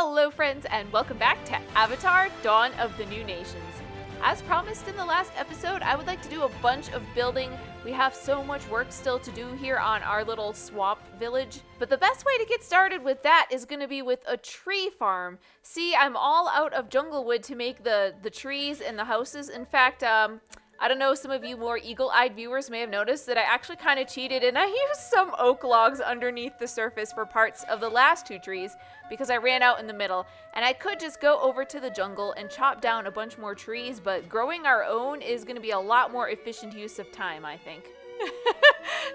Hello friends and welcome back to Avatar: Dawn of the New Nations. As promised in the last episode, I would like to do a bunch of building. We have so much work still to do here on our little swamp village. But the best way to get started with that is going to be with a tree farm. See, I'm all out of jungle wood to make the trees and the houses. In fact, I don't know, some of you more eagle-eyed viewers may have noticed that I actually kind of cheated and I used some oak logs underneath the surface for parts of the last two trees because I ran out in the middle. And I could just go over to the jungle and chop down a bunch more trees, but growing our own is going to be a lot more efficient use of time, I think.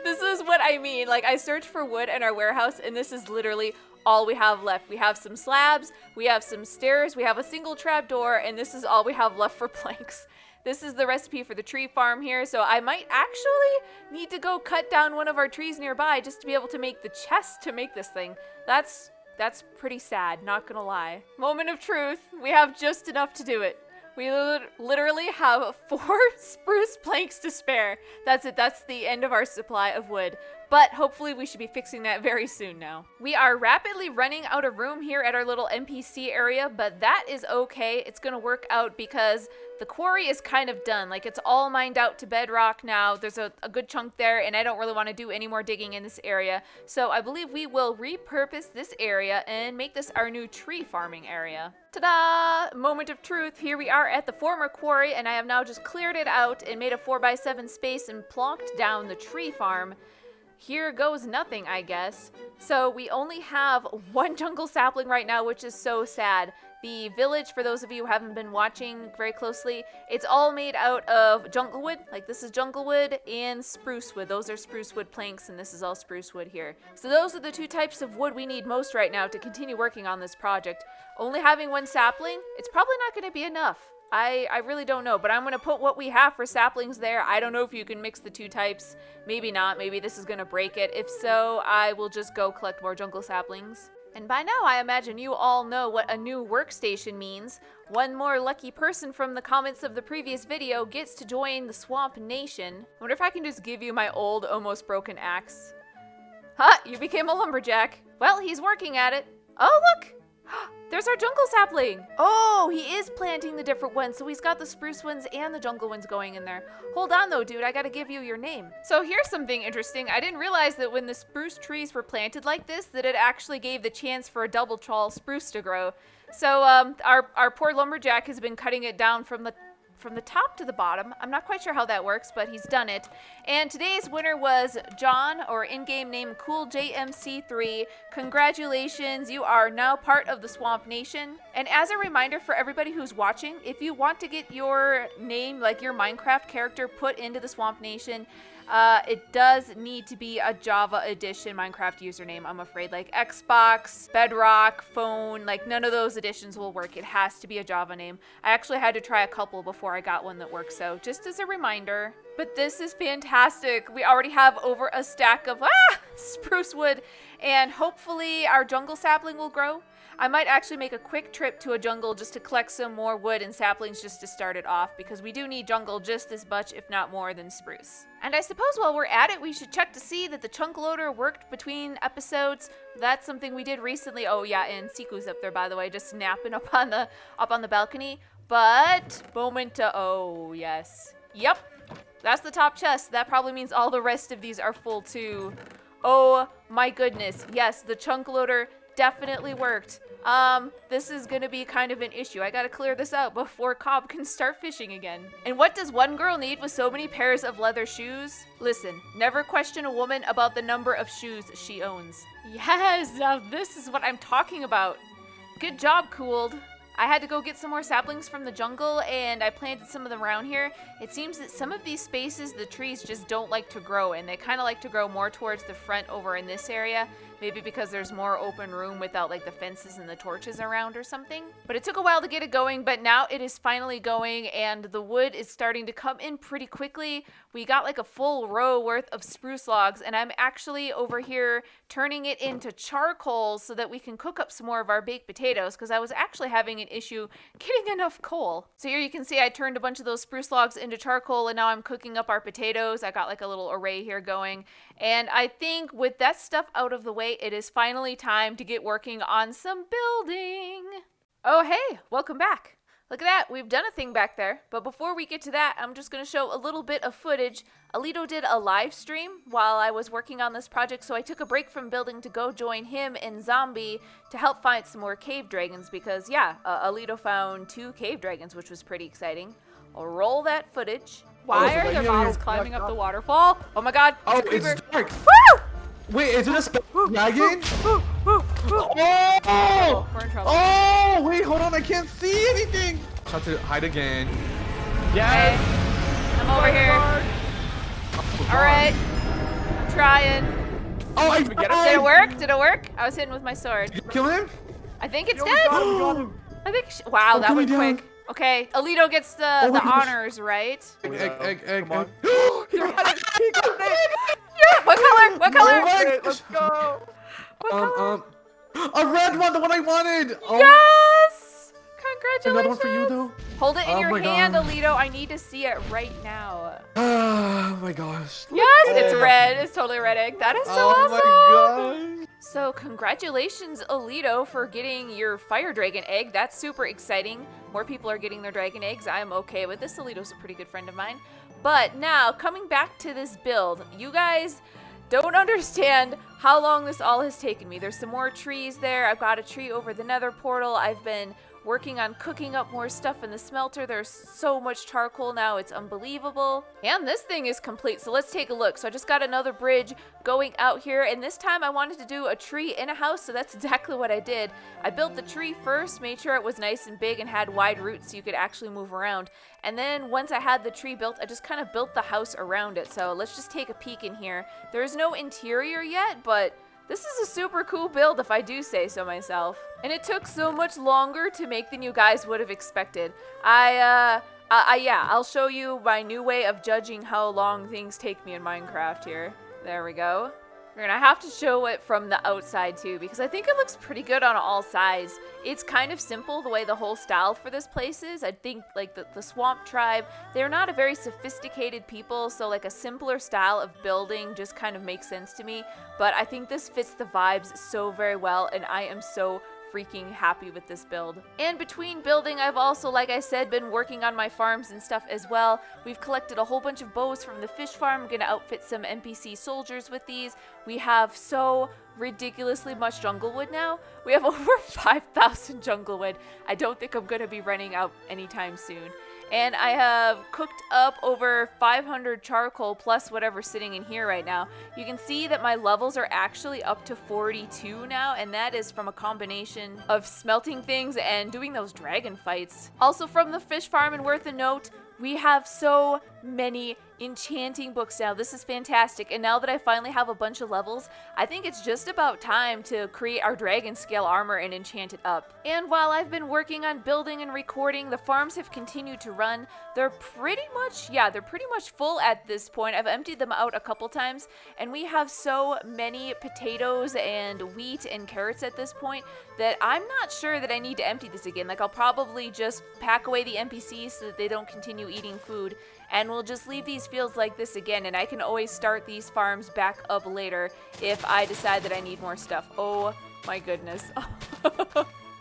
This is what I mean. Like, I searched for wood in our warehouse and this is literally all we have left. We have some slabs, we have some stairs, we have a single trapdoor, and this is all we have left for planks. This is the recipe for the tree farm here, so I might actually need to go cut down one of our trees nearby just to be able to make the chest to make this thing. That's pretty sad, not gonna lie. Moment of truth, we have just enough to do it. We literally have 4 spruce planks to spare. That's it, that's the end of our supply of wood. But hopefully we should be fixing that very soon now. We are rapidly running out of room here at our little NPC area, but that is okay. It's gonna work out because the quarry is kind of done. Like, it's all mined out to bedrock now. There's a good chunk there, and I don't really want to do any more digging in this area. So I believe we will repurpose this area and make this our new tree farming area. Ta-da! Moment of truth. Here we are at the former quarry, and I have now just cleared it out and made a 4x7 space and plonked down the tree farm. Here goes nothing, I guess. So we only have 1 jungle sapling right now, which is so sad. The village, for those of you who haven't been watching very closely, it's all made out of jungle wood. Like, this is jungle wood and spruce wood. Those are spruce wood planks, and this is all spruce wood here. So those are the 2 types of wood we need most right now to continue working on this project. Only having 1 sapling, it's probably not going to be enough. I really don't know, but I'm going to put what we have for saplings there. I don't know if you can mix the 2 types. Maybe not. Maybe this is going to break it. If so, I will just go collect more jungle saplings. And by now, I imagine you all know what a new workstation means. One more lucky person from the comments of the previous video gets to join the Swamp Nation. I wonder if I can just give you my old, almost broken axe. Ha! You became a lumberjack. Well, he's working at it. Oh, look! There's our jungle sapling! Oh, he is planting the different ones, so he's got the spruce ones and the jungle ones going in there. Hold on though, dude, I gotta give you your name. So here's something interesting. I didn't realize that when the spruce trees were planted like this, that it actually gave the chance for a double tall spruce to grow. So our poor lumberjack has been cutting it down from the top to the bottom. I'm not quite sure how that works, but he's done it. And today's winner was John, or in-game name CoolJMC3. Congratulations, you are now part of the Swamp Nation. And as a reminder for everybody who's watching, if you want to get your name, like your Minecraft character, put into the Swamp Nation, it does need to be a Java edition Minecraft username, I'm afraid. Like Xbox, Bedrock, phone, like none of those editions will work. It has to be a Java name. I actually had to try a couple before I got one that works, so just as a reminder. But this is fantastic. We already have over a stack of spruce wood, and hopefully our jungle sapling will grow. I might actually make a quick trip to a jungle just to collect some more wood and saplings just to start it off, because we do need jungle just as much, if not more, than spruce. And I suppose while we're at it, we should check to see that the chunk loader worked between episodes. That's something we did recently. Oh yeah, and Siku's up there, by the way, just napping up on the balcony. But oh yes. Yep. That's the top chest. That probably means all the rest of these are full too. Oh my goodness. Yes, the chunk loader definitely worked. This is gonna be kind of an issue. I gotta clear this out before Cobb can start fishing again. And what does one girl need with so many pairs of leather shoes? Listen, never question a woman about the number of shoes she owns. Yes, now this is what I'm talking about. Good job, Cooled. I had to go get some more saplings from the jungle, and I planted some of them around here. It seems that some of these spaces, the trees just don't like to grow, and they kind of like to grow more towards the front over in this area. Maybe because there's more open room without like the fences and the torches around or something. But it took a while to get it going, but now it is finally going, and the wood is starting to come in pretty quickly. We got like a full row worth of spruce logs, and I'm actually over here turning it into charcoal so that we can cook up some more of our baked potatoes, because I was actually having an issue getting enough coal. So here you can see I turned a bunch of those spruce logs into charcoal, and now I'm cooking up our potatoes. I got like a little array here going, and I think with that stuff out of the way, okay, it is finally time to get working on some building. Oh, hey, welcome back. Look at that, we've done a thing back there. But before we get to that, I'm just going to show a little bit of footage. Alito did a live stream while I was working on this project, so I took a break from building to go join him and Zombie to help find some more cave dragons because, yeah, Alito found 2 cave dragons, which was pretty exciting. I'll roll that footage. Why are there mobs climbing up the waterfall? Oh my god, it's it's dark. Woo! Wait, is it a spell dragon? Oh! We're in trouble. Oh, wait, hold on, I can't see anything. Try to hide again. Yes. Okay. I'm over here. All right. I'm trying. Oh, I Did it work? Did it work? I was hitting with my sword. Did you kill him? I think it's Yo, dead. we got him. I think. Wow, that went down. quick. Okay, Alito gets the my gosh. honors, right? Egg. Come on. He got it. He got it. Yeah. What color? What color? Oh my Great, let's go. What color? A red one, the one I wanted. Oh, Yes! Congratulations! another one for you though. Hold it in Oh your my hand, God. Alito. I need to see it right now. Oh my gosh. Yes, it's red. It's totally a red egg. That is so Oh awesome! my gosh. So congratulations, Alito, for getting your fire dragon egg. That's super exciting. More people are getting their dragon eggs. I'm okay with this. Alito's a pretty good friend of mine. But now, coming back to this build, you guys don't understand how long this all has taken me. There's some more trees there. I've got a tree over the nether portal. I've been working on cooking up more stuff in the smelter. There's so much charcoal now, it's unbelievable. And this thing is complete, so let's take a look. So I just got another bridge going out here, and this time I wanted to do a tree in a house, so that's exactly what I did. I built the tree first, made sure it was nice and big and had wide roots so you could actually move around. And then once I had the tree built, I just kind of built the house around it. So let's just take a peek in here. There's no interior yet, but this is a super cool build if I do say so myself. And it took so much longer to make than you guys would have expected. Yeah, I'll show you my new way of judging how long things take me in Minecraft here. There we go. We're gonna have to show it from the outside too, because I think it looks pretty good on all sides. It's kind of simple the way the whole style for this place is. I think like the Swamp Tribe, they're not a very sophisticated people, so like a simpler style of building just kind of makes sense to me. But I think this fits the vibes so very well, and I am so freaking happy with this build. And between building, I've also, like I said, been working on my farms and stuff as well. We've collected a whole bunch of bows from the fish farm. I'm gonna outfit some NPC soldiers with these. We have so ridiculously much jungle wood now. We have over 5,000 jungle wood. I don't think I'm gonna be running out anytime soon. And I have cooked up over 500 charcoal plus whatever's sitting in here right now. You can see that my levels are actually up to 42 now, and that is from a combination of smelting things and doing those dragon fights. Also from the fish farm, and worth a note, we have so many enchanting books now. This is fantastic, and now that I finally have a bunch of levels, I think it's just about time to create our dragon scale armor and enchant it up. And while I've been working on building and recording, the farms have continued to run. They're pretty much full at this point. I've emptied them out a couple times, and we have so many potatoes and wheat and carrots at this point that I'm not sure that I need to empty this again. Like, I'll probably just pack away the NPCs so that they don't continue eating food, and we'll just leave these fields like this again, and I can always start these farms back up later if I decide that I need more stuff. Oh my goodness.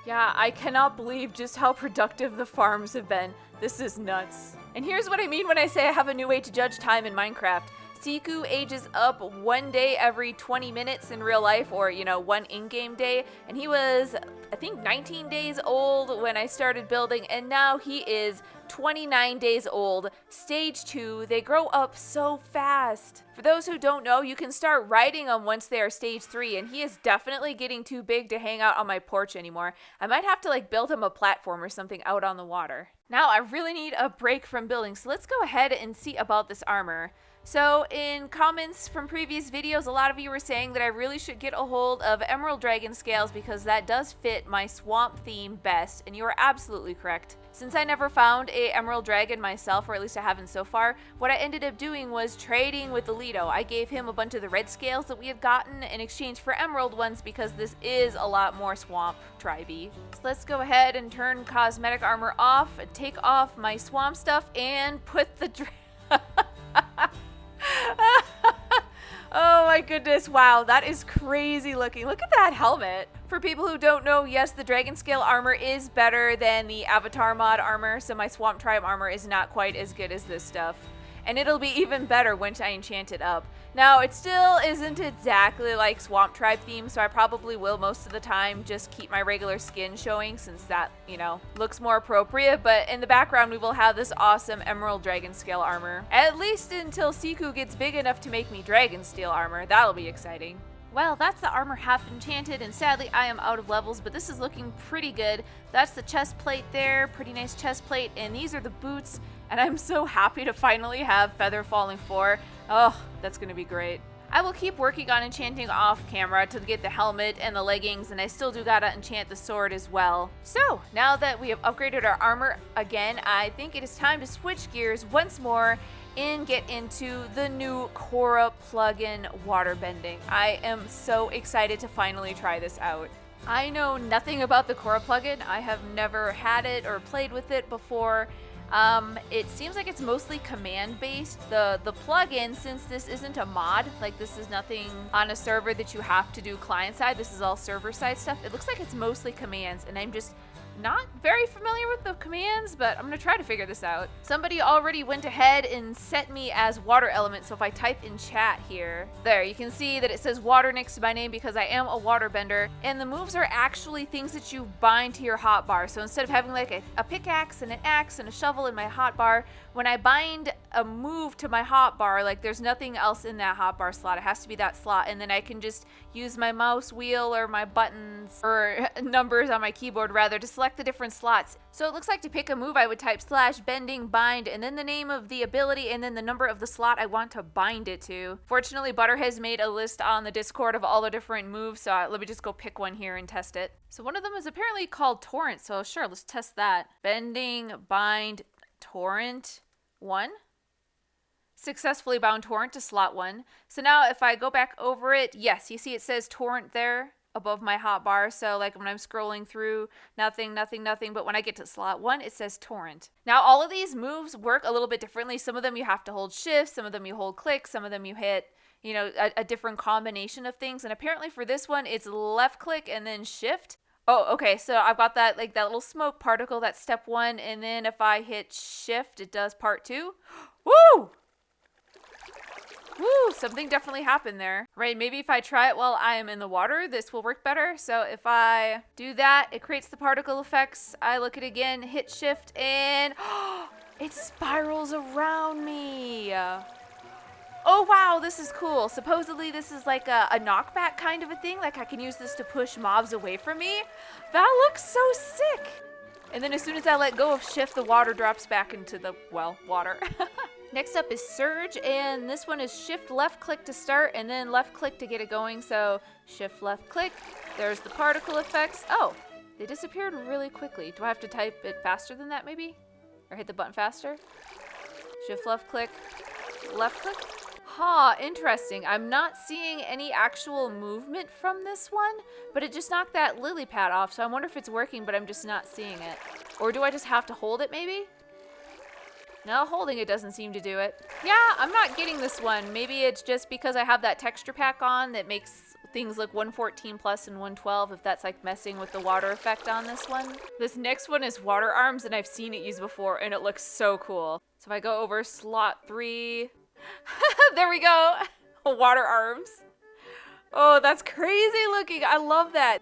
Yeah, I cannot believe just how productive the farms have been. This is nuts. And here's what I mean when I say I have a new way to judge time in Minecraft. Siku ages up 1 day every 20 minutes in real life, or, you know, 1 in-game day, and he was, I think, 19 days old when I started building, and now he is 29 days old, stage 2. They grow up so fast. For those who don't know, you can start riding them once they are stage 3, and he is definitely getting too big to hang out on my porch anymore. I might have to like build him a platform or something out on the water. Now I really need a break from building, so let's go ahead and see about this armor. So in comments from previous videos, a lot of you were saying that I really should get a hold of Emerald Dragon Scales because that does fit my swamp theme best, and you are absolutely correct. Since I never found a Emerald Dragon myself, or at least I haven't so far, what I ended up doing was trading with Alito. I gave him a bunch of the red scales that we had gotten in exchange for emerald ones because this is a lot more swamp tribe-y. So let's go ahead and turn cosmetic armor off, take off my swamp stuff, and put the Oh my goodness, wow, that is crazy looking. Look at that helmet. For people who don't know, yes, the dragon scale armor is better than the avatar mod armor, so my swamp tribe armor is not quite as good as this stuff. And it'll be even better once I enchant it up. Now, it still isn't exactly like Swamp Tribe theme, so I probably will most of the time just keep my regular skin showing since that, you know, looks more appropriate. But in the background, we will have this awesome Emerald Dragon Scale armor. At least until Siku gets big enough to make me Dragon Steel armor. That'll be exciting. Well, that's the armor half enchanted, and sadly I am out of levels, but this is looking pretty good. That's the chest plate there, pretty nice chest plate, and these are the boots, and I'm so happy to finally have Feather Falling 4. Oh, that's gonna be great. I will keep working on enchanting off camera to get the helmet and the leggings, and I still do gotta enchant the sword as well. So, now that we have upgraded our armor again, I think it is time to switch gears once more and get into the new Korra plugin Waterbending. I am so excited to finally try this out. I know nothing about the Korra plugin. I have never had it or played with it before. It seems like it's mostly command based. The plugin, since this isn't a mod, like this is nothing on a server that you have to do client side, this is all server side stuff. It looks like it's mostly commands, and I'm just not very familiar with the commands, but I'm gonna try to figure this out. Somebody already went ahead and set me as water element, so if I type in chat here, there, you can see that it says water next to my name because I am a waterbender, and the moves are actually things that you bind to your hotbar. So instead of having like a pickaxe and an axe and a shovel in my hotbar, when I bind a move to my hotbar, like there's nothing else in that hotbar slot. It has to be that slot, and then I can just use my mouse wheel or my buttons or numbers on my keyboard rather to select the different slots. So it looks like to pick a move I would type /bending bind and then the name of the ability and then the number of the slot I want to bind it to. Fortunately, Butter has made a list on the Discord of all the different moves, so let me just go pick one here and test it. So one of them is apparently called Torrent, so sure, let's test that. Bending bind Torrent 1. Successfully bound Torrent to slot 1. So now if I go back over it, yes, you see it says Torrent there above my hotbar. So like when I'm scrolling through, nothing, but when I get to slot 1, it says Torrent. Now all of these moves work a little bit differently. Some of them you have to hold shift, some of them you hold click, some of them you hit, you know, a different combination of things. And apparently for this one, it's left click and then shift. Oh, okay, so I've got that, like that little smoke particle, that's step 1, and then if I hit shift, it does part 2. Woo! Woo, something definitely happened there. Right, maybe if I try it while I am in the water, this will work better. So if I do that, it creates the particle effects. I look at it again, hit shift, and it spirals around me. Oh wow, this is cool. Supposedly this is like a knockback kind of a thing. Like I can use this to push mobs away from me. That looks so sick. And then as soon as I let go of shift, the water drops back into the, well, water. Next up is Surge, and this one is shift left click to start and then left click to get it going. So shift left click, there's the particle effects. Oh, they disappeared really quickly. Do I have to type it faster than that maybe? Or hit the button faster? Shift left click, left click? Huh, interesting. I'm not seeing any actual movement from this one, but it just knocked that lily pad off, so I wonder if it's working, but I'm just not seeing it. Or do I just have to hold it maybe? No, holding it doesn't seem to do it. Yeah, I'm not getting this one. Maybe it's just because I have that texture pack on that makes things look 114 plus and 112, if that's like messing with the water effect on this one. This next one is Water Arms, and I've seen it used before, and it looks so cool. So if I go over slot 3, there we go. Water Arms. Oh, that's crazy looking. I love that.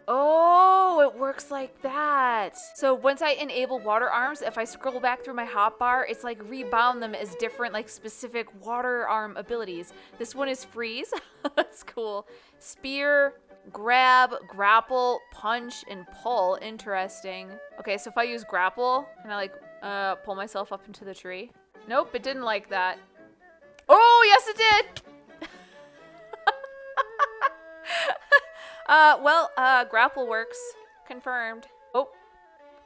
Oh, it works like that. So once I enable Water Arms, if I scroll back through my hotbar, it's like rebound them as different like specific water arm abilities. This one is Freeze. That's cool. Spear, grab, grapple, punch, and pull. Interesting. Okay, so if I use grapple, can I like pull myself up into the tree? Nope, it didn't like that. Oh, yes it did! Grapple works. Confirmed. Oh,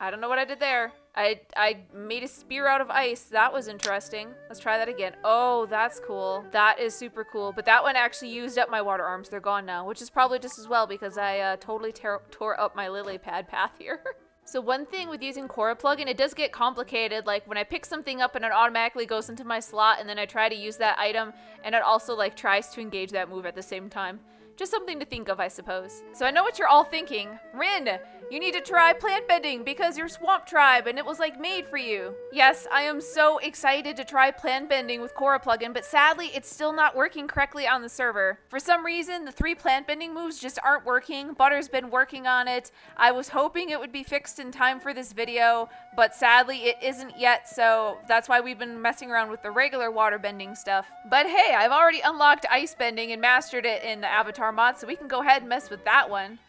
I don't know what I did there. I made a spear out of ice. That was interesting. Let's try that again. Oh, that's cool. That is super cool. But that one actually used up my water arms. They're gone now, which is probably just as well because I totally tore up my lily pad path here. So one thing with using Korra plugin, it does get complicated. Like when I pick something up and it automatically goes into my slot and then I try to use that item and it also like tries to engage that move at the same time. Just something to think of, I suppose. So I know what you're all thinking. Rin, you need to try plant bending because you're Swamp Tribe and it was like made for you. Yes, I am so excited to try plant bending with Korra plugin, but sadly it's still not working correctly on the server. For some reason, the 3 plant bending moves just aren't working. Butter's been working on it. I was hoping it would be fixed in time for this video, but sadly it isn't yet, so that's why we've been messing around with the regular water bending stuff. But hey, I've already unlocked Icebending and mastered it in the Avatar mod, so we can go ahead and mess with that one.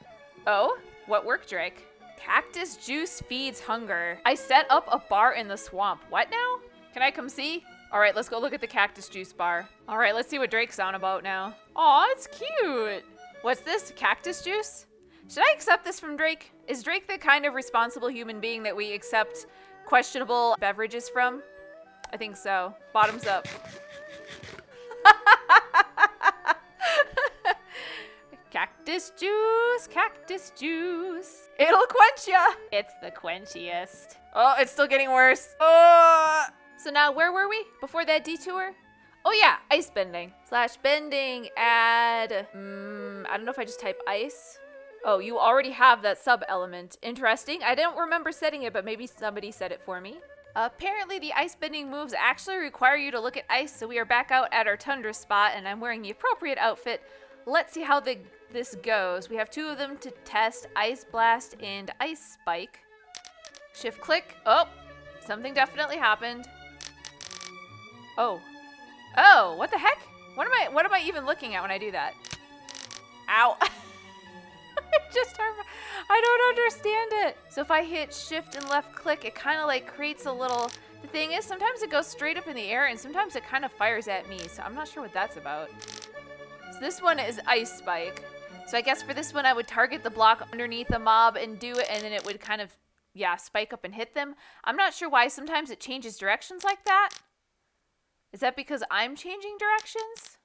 Oh? What worked, Drake? Cactus juice feeds hunger. I set up a bar in the swamp. What now? Can I come see? All right, let's go look at the cactus juice bar. All right, let's see what Drake's on about now. Aw, it's cute. What's this? Cactus juice? Should I accept this from Drake? Is Drake the kind of responsible human being that we accept questionable beverages from? I think so. Bottoms up. Cactus juice, cactus juice. It'll quench ya. It's the quenchiest. Oh, it's still getting worse. Oh. So now where were we before that detour? Oh yeah, ice bending. / bending add, I don't know if I just type ice. Oh, you already have that sub element. Interesting. I don't remember setting it, but maybe somebody set it for me. Apparently the ice bending moves actually require you to look at ice, so we are back out at our tundra spot and I'm wearing the appropriate outfit. Let's see how this goes. We have 2 of them to test, Ice Blast and Ice Spike. Shift click. Oh, something definitely happened. Oh. Oh, what the heck? What am I even looking at when I do that? Ow. I don't understand it. So if I hit shift and left click, it kind of like creates a little, the thing is sometimes it goes straight up in the air and sometimes it kind of fires at me. So I'm not sure what that's about. So this one is Ice Spike. So I guess for this one, I would target the block underneath a mob and do it, and then it would kind of, yeah, spike up and hit them. I'm not sure why sometimes it changes directions like that. Is that because I'm changing directions?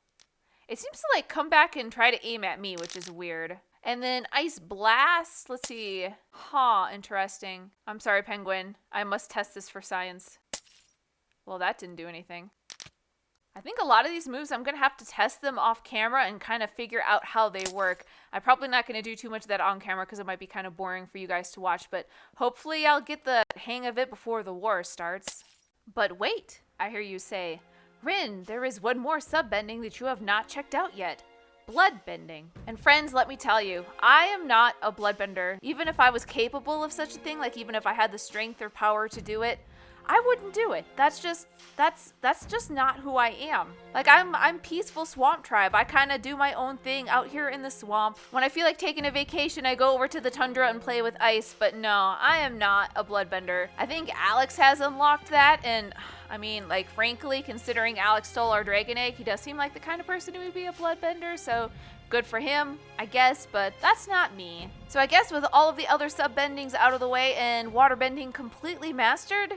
It seems to like come back and try to aim at me, which is weird. And then Ice Blast, let's see. Huh, interesting. I'm sorry, Penguin. I must test this for science. Well, that didn't do anything. I think a lot of these moves, I'm going to have to test them off camera and kind of figure out how they work. I'm probably not going to do too much of that on camera because it might be kind of boring for you guys to watch, but hopefully I'll get the hang of it before the war starts. But wait, I hear you say, Rin, there is one more sub-bending that you have not checked out yet. Blood bending. And friends, let me tell you, I am not a bloodbender. Even if I was capable of such a thing, like even if I had the strength or power to do it, I wouldn't do it. That's just not who I am. Like I'm peaceful swamp tribe. I kind of do my own thing out here in the swamp. When I feel like taking a vacation, I go over to the tundra and play with ice, but no, I am not a bloodbender. I think Alex has unlocked that, and I mean, like frankly, considering Alex stole our dragon egg, he does seem like the kind of person who would be a bloodbender, so good for him, I guess, but that's not me. So I guess with all of the other sub-bendings out of the way and waterbending completely mastered,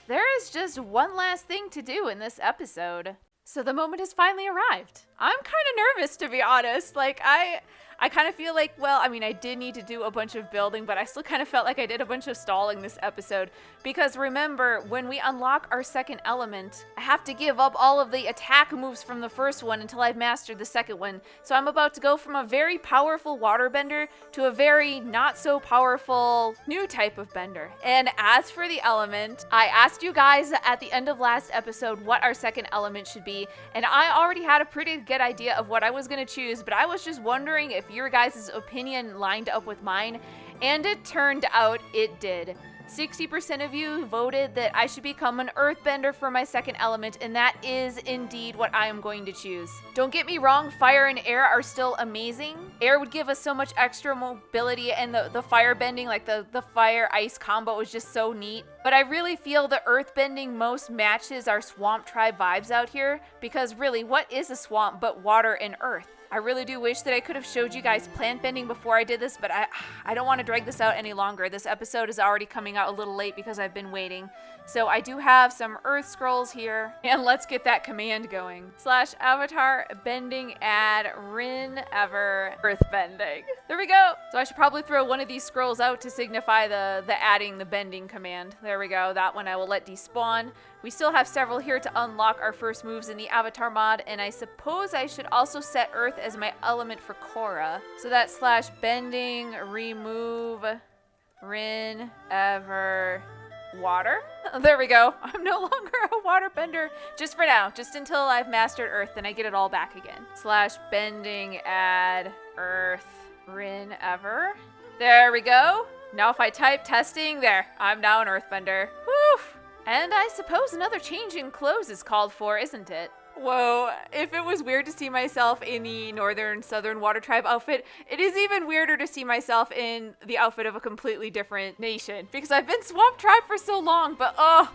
there is just one last thing to do in this episode. So the moment has finally arrived. I'm kind of nervous, to be honest. Like, I kind of feel like, well, I mean, I did need to do a bunch of building, but I still kind of felt like I did a bunch of stalling this episode. Because remember, when we unlock our second element, I have to give up all of the attack moves from the first one until I've mastered the second one. So I'm about to go from a very powerful waterbender to a very not so powerful new type of bender. And as for the element, I asked you guys at the end of last episode what our second element should be, and I already had a pretty good idea of what I was going to choose, but I was just wondering if your guys' opinion lined up with mine, and it turned out it did. 60% of you voted that I should become an earthbender for my second element, and that is indeed what I am going to choose. Don't get me wrong, fire and air are still amazing. Air would give us so much extra mobility, and the fire bending, like the fire ice combo was just so neat. But I really feel the earthbending most matches our swamp tribe vibes out here, because really, what is a swamp but water and earth? I really do wish that I could have showed you guys plant bending before I did this, but I don't want to drag this out any longer. This episode is already coming out a little late because I've been waiting. So I do have some earth scrolls here, and let's get that command going. / avatar bending add rin ever earth bending. There we go. So I should probably throw one of these scrolls out to signify the adding the bending command. There we go. That one I will let despawn. We still have several here to unlock our first moves in the avatar mod, and I suppose I should also set earth as my element for Korra. So that / bending remove rin ever water. There we go. I'm no longer a waterbender. Just for now. Just until I've mastered earth, then I get it all back again. / bending add earth rin ever. There we go. Now if I type testing, there. I'm now an earthbender. Whew. And I suppose another change in clothes is called for, isn't it? Whoa, if it was weird to see myself in the Northern Southern Water Tribe outfit, it is even weirder to see myself in the outfit of a completely different nation. Because I've been Swamp Tribe for so long, but I'm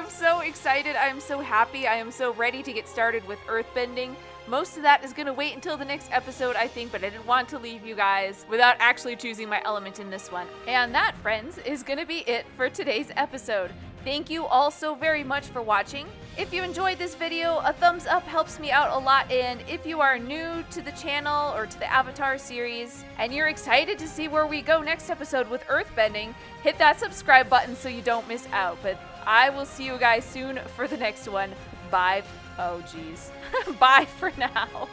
so excited. I am so happy. I am so ready to get started with earthbending. Most of that is going to wait until the next episode, I think, but I didn't want to leave you guys without actually choosing my element in this one. And that, friends, is going to be it for today's episode. Thank you all so very much for watching. If you enjoyed this video, a thumbs up helps me out a lot, and if you are new to the channel or to the Avatar series, and you're excited to see where we go next episode with earthbending, hit that subscribe button so you don't miss out. But I will see you guys soon for the next one. Bye. Oh, geez. Bye for now.